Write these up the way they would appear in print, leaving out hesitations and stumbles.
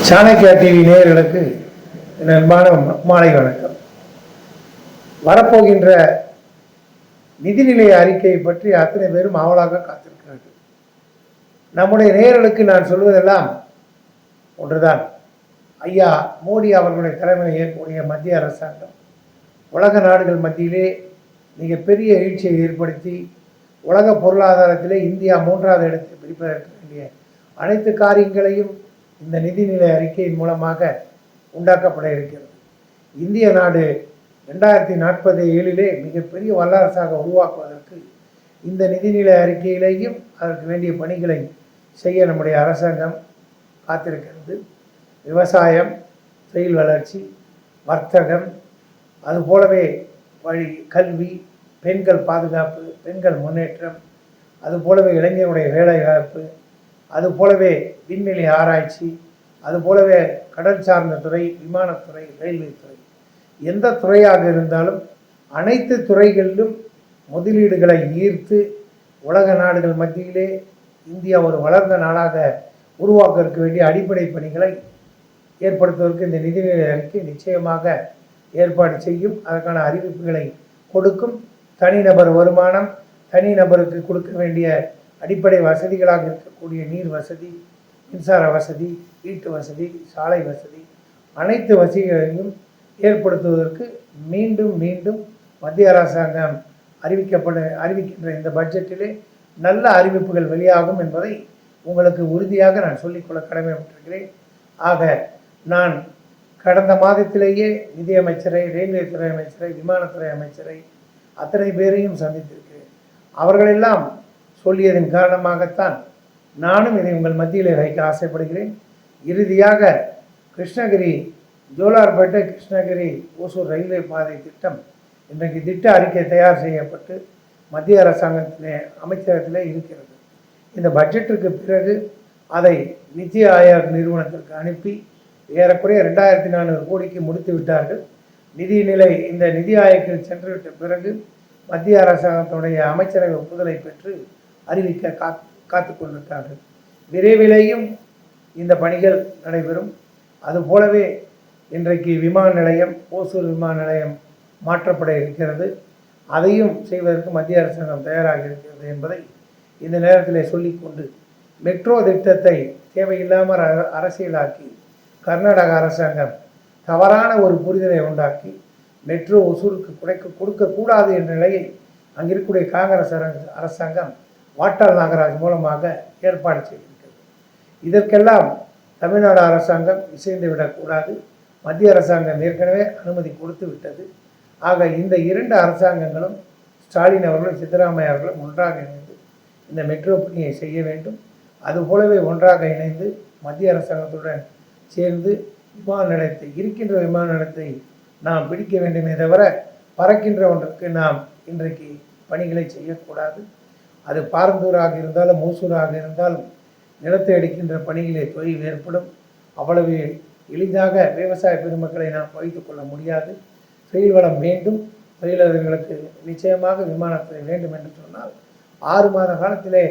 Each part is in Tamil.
சாணக்கியா டிவி நேயர்களுக்கு அன்பான மாலை வணக்கம். வரப்போகின்ற நிதிநிலை அறிக்கையை பற்றி அத்தனை பேரும் ஆவலாக காத்திருக்கிறார்கள். நம்முடைய நேயர்களுக்கு நான் சொல்வதெல்லாம் ஒன்றுதான். ஐயா மோடி அவர்களுடைய தலைமையில் ஏற்கக்கூடிய மத்திய அரசாங்கம் உலக நாடுகள் மத்தியிலே மிகப்பெரிய எழுச்சியை ஏற்படுத்தி உலக பொருளாதாரத்திலே இந்தியா 3வது இடத்தை பிடிப்பதற்கு வேண்டிய அனைத்து காரியங்களையும் இந்த நிதிநிலை அறிக்கையின் மூலமாக உண்டாக்கப்பட இருக்கிறது. இந்திய நாடு 2047 மிகப்பெரிய வல்லரசாக உருவாக்குவதற்கு இந்த நிதிநிலை அறிக்கையிலேயும் அதற்கு வேண்டிய பணிகளை செய்ய நம்முடைய அரசாங்கம் காத்திருக்கிறது. விவசாயம், தொழில் வளர்ச்சி, வர்த்தகம், அதுபோலவே கல்வி, பெண்கள் பாதுகாப்பு, பெண்கள் முன்னேற்றம், அதுபோலவே இளைஞருடைய வேலைவாய்ப்பு, அதுபோலவே விண்வெளி ஆராய்ச்சி, அதுபோலவே கடல் சார்ந்த துறை, விமானத்துறை, ரயில்வே துறை, எந்த துறையாக இருந்தாலும் அனைத்து துறைகளிலும் முதலீடுகளை ஈர்த்து உலக நாடுகள் மத்தியிலே இந்தியா ஒரு வளர்ந்த நாடாக உருவாக்குவதற்கு வேண்டிய அடிப்படை பணிகளை ஏற்படுத்துவதற்கு இந்த நிதிநிலை அறிக்கை நிச்சயமாக ஏற்பாடு செய்யும். அதற்கான அறிவிப்புகளை கொடுக்கும். தனிநபர் வருமானம், தனிநபருக்கு கொடுக்க வேண்டிய அடிப்படை வசதிகளாக இருக்கக்கூடிய நீர் வசதி, மின்சார வசதி, வீட்டு வசதி, சாலை வசதி, அனைத்து வசதிகளையும் ஏற்படுத்துவதற்கு மீண்டும் மீண்டும் மத்திய அரசாங்கம் அறிவிக்கின்ற இந்த பட்ஜெட்டிலே நல்ல அறிவிப்புகள் வெளியாகும் என்பதை உங்களுக்கு உறுதியாக நான் சொல்லிக்கொள்ள கடமைப்பட்டிருக்கிறேன். ஆக நான் கடந்த மாதத்திலேயே நிதியமைச்சரை, ரயில்வே துறை அமைச்சரை, விமானத்துறை அமைச்சரை அத்தனை பேரையும் சந்தித்திருக்கிறேன். அவர்களெல்லாம் சொல்லியதன் காரணமாகத்தான் நானும் இதை உங்கள் மத்தியில் வைக்க ஆசைப்படுகிறேன். இறுதியாக கிருஷ்ணகிரி, ஜோலார்பேட்டை கிருஷ்ணகிரி ஓசூர் ரயில்வே பாதை திட்டம் இன்றைக்கு திட்ட அறிக்கை தயார் செய்யப்பட்டு மத்திய அரசாங்கத்திலே அமைச்சகத்திலே இருக்கிறது. இந்த பட்ஜெட்டிற்கு பிறகு அதை நிதி ஆயோக் நிறுவனத்திற்கு அனுப்பி ஏறக்குறைய 2400 கோடிக்கு முடித்து விட்டார்கள். இந்த நிதி ஆயோக்கில் சென்றுவிட்ட பிறகு மத்திய அரசாங்கத்துடைய அமைச்சரவை ஒப்புதலை பெற்று அறிவிக்க காத்து கொண்டிருக்கிறார்கள். விரைவிலேயும் இந்த பணிகள் நடைபெறும். அதுபோலவே இன்றைக்கு விமான நிலையம், ஓசூர் விமான நிலையம் மாற்றப்பட இருக்கிறது. அதையும் செய்வதற்கு மத்திய அரசாங்கம் தயாராக இருக்கிறது என்பதை இந்த நேரத்தில் சொல்லிக்கொண்டு, மெட்ரோ திட்டத்தை தேவையில்லாமல் அரசியலாக்கி கர்நாடக அரசாங்கம் தவறான ஒரு புரிதலை உண்டாக்கி மெட்ரோ ஒசூருக்கு கொடுக்கக்கூடாது என்ற நிலையை அங்கிருக்கக்கூடிய காங்கிரஸ் அரசாங்கம் வாட்டாள் நாகராஜ் மூலமாக ஏற்பாடு செய்திருக்கிறது. இதற்கெல்லாம் தமிழ்நாடு அரசாங்கம் இசைந்து விடக்கூடாது. மத்திய அரசாங்கம் ஏற்கனவே அனுமதி கொடுத்து விட்டது. ஆக இந்த 2 அரசாங்கங்களும், ஸ்டாலின் அவர்களும் சித்தராமையா அவர்களும் ஒன்றாக இணைந்து இந்த மெட்ரோ பணியை செய்ய வேண்டும். அதுபோலவே ஒன்றாக இணைந்து மத்திய அரசாங்கத்துடன் சேர்ந்து இருக்கின்ற விமான நிலையத்தை நாம் பிடிக்க வேண்டுமே தவிர பறக்கின்ற ஒன்றுக்கு நாம் இன்றைக்கு பணிகளை செய்யக்கூடாது. அது பாரம்பூராக இருந்தாலும் ஓசூராக இருந்தாலும் நிலத்தை அடிக்கின்ற பணிகளே தொழில் ஏற்படும். அவ்வளவு எளிதாக விவசாய பெருமக்களை நாம் வைத்துக் கொள்ள முடியாது. தொழில் வளம் வேண்டும். தொழிலாளர்களுக்கு நிச்சயமாக விமானத்துறை வேண்டும் என்று சொன்னால் 6 மாத காலத்திலே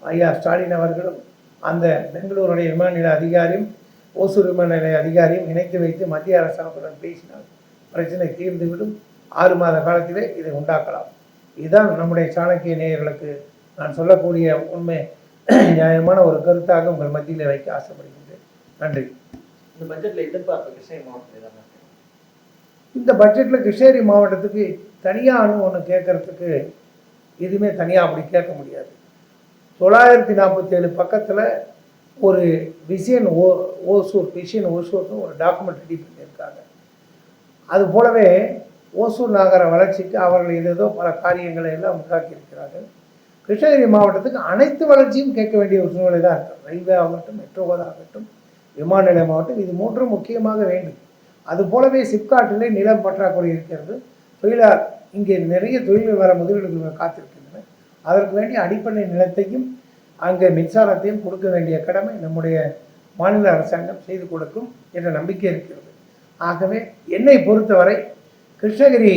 ஐயா ஸ்டாலின் அவர்களும் அந்த பெங்களூருடைய விமான நிலைய அதிகாரியும் ஓசூர் விமான நிலைய அதிகாரியும் இணைத்து வைத்து மத்திய அரசாங்கத்துடன் பேசினால் பிரச்சனை தீர்ந்துவிடும். 6 மாத காலத்திலே இதை உண்டாக்கலாம். இதுதான் நம்முடைய சாணக்கிய நேயர்களுக்கு நான் சொல்லக்கூடிய உண்மை நியாயமான ஒரு கருத்தாக உங்கள் மத்தியில் வைக்க ஆசைப்படுகின்றேன். நன்றி. இந்த பட்ஜெட்டில் எதிர்பார்ப்பு கிருஷ்ணகிரி மாவட்டத்தில் தான். இந்த பட்ஜெட்டில் கிருஷ்ணகிரி மாவட்டத்துக்கு தனியாக ஒன்று கேட்கறதுக்கு எதுவுமே தனியாக அப்படி கேட்க முடியாது. 947 பக்கத்தில் ஒரு விஷன் ஓசூர்னு ஒரு டாக்குமெண்ட் ரெடி பண்ணியிருக்காங்க. அது போலவே ஓசூர் நகர வளர்ச்சிக்கு அவர்கள் ஏதேதோ பல காரியங்களை எல்லாம் உண்டாக்கியிருக்கிறார்கள். கிருஷ்ணகிரி மாவட்டத்துக்கு அனைத்து வளர்ச்சியும் கேட்க வேண்டிய ஒரு சூழ்நிலை தான் இருக்கும். ரயில்வே ஆகட்டும், மெட்ரோவாகட்டும், விமான நிலையம் ஆகட்டும், இது 3ம் முக்கியமாக வேண்டும். அதுபோலவே சிப்காட்டிலே நிலம் பற்றாக்குறை இருக்கிறது. இங்கே நிறைய தொழில்கள் வர முதலீடுகள் காத்திருக்கின்றன. அதற்கு வேண்டிய அடிப்படை நிலத்தையும் அங்கே மின்சாரத்தையும் கொடுக்க வேண்டிய கடமை நம்முடைய மாநில அரசாங்கம் செய்து கொடுக்கும் என்ற நம்பிக்கை இருக்கிறது. ஆகவே என்னை பொறுத்தவரை கிருஷ்ணகிரி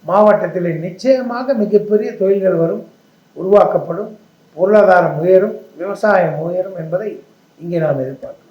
மாவட்டத்தில் நிச்சயமாக மிகப்பெரிய தொழில்கள் வரும், உருவாக்கப்படும். பொருளாதாரம் உயரும், விவசாயம் உயரும் என்பதை இங்கே நாம் எதிர்பார்க்கிறோம்.